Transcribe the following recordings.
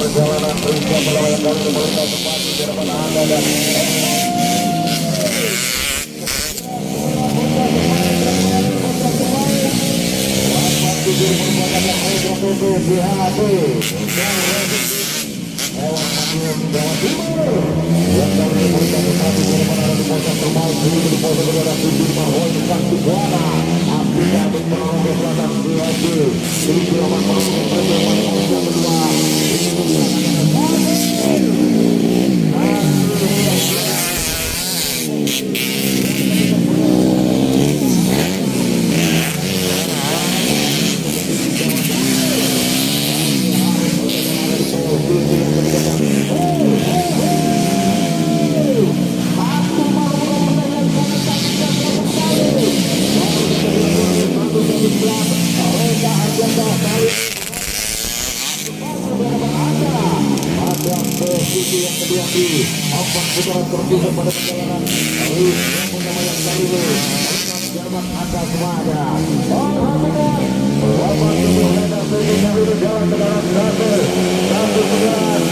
perjalanan Rizka Pelawai yang kali ini melintas tepat di hadapan Anda dan Jawa Timur yang kali ini melintas tepat di hadapan Anda di posisi terbaik di posisi kedua tujuh Marhoi Sakti Buana Afrika di Merauke Selatan DAD ini kiraman merupakan perjalanan yang kedua yang kedua di empat putaran terpisah pada perjalanan Rus yang pertama yang kali ini Jerman Anda semuanya Bapak Ibu Leda Sini kali ini jalan kendaraan satu sebelas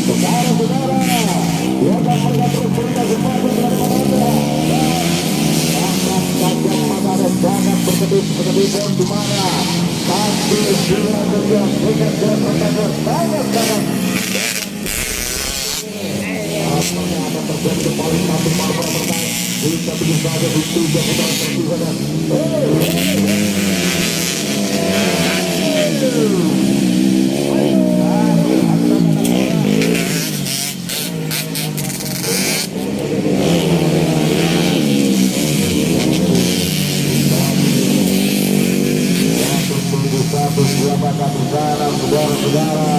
saudara-saudara yang mereka terus berkesempatan tajam mata dan jangan berkedip-kedip di mana tapi bila terjadi dengan jalan pertanyaan sangat-sangat apanya akan terjadi di paling satu marmer pertanyaan bisa begitu saja di 3 putaran terpisah dan saudara-saudara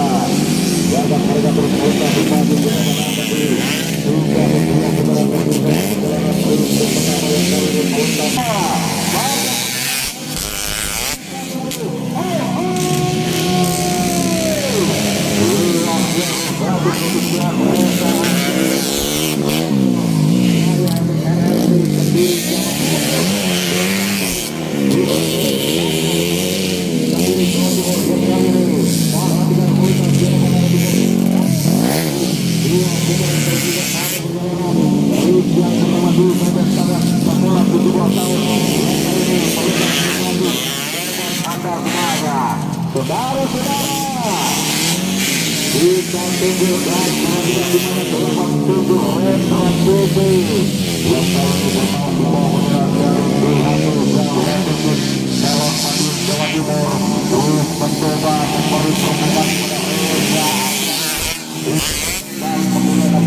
jaga mereka terus berita bersatu bersama nanti juga berdua putaran terpisah perjalanan terus pertama yang kali ini saudara-saudara kita tunggu dan di mana terlepas tubuh Retro TV yang kali ini bermain di bawah menerangkan di hasil Jawa Timur Jawa Timur terus mencoba memberi pertemuan pada Reza dan menggunakan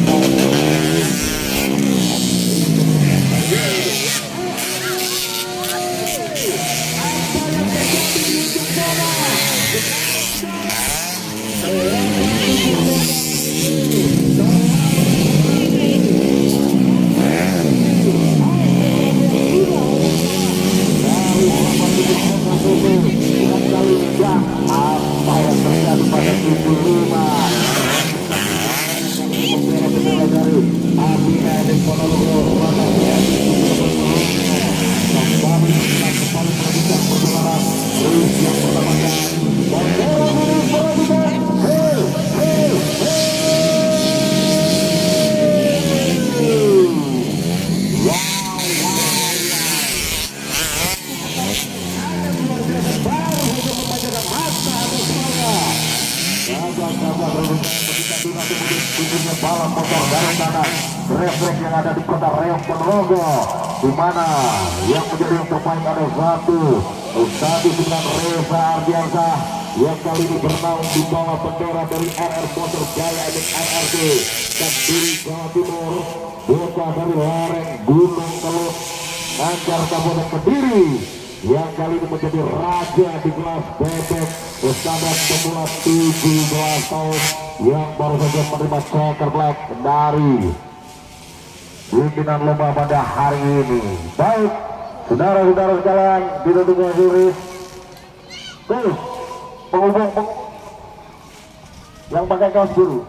balap motor dari sana refleks yang ada di kota Reog Ponorogo di mana yang menjadi yang terbaik ada satu dengan Reza Ardiansyah yang kali ini bernaung di bawah bendera dari RR Motor Jaya dan RRT Kediri Jawa Timur bocah dari lereng Gunung Kelut Nancar Kabupaten Kediri yang kali ini menjadi raja di kelas bebek bersama pemula 17 tahun yang baru saja menerima checker black dari pimpinan lomba pada hari ini. Baik, saudara-saudara sekalian, kita tunggu juri tuh penghubung yang pakai kaos biru.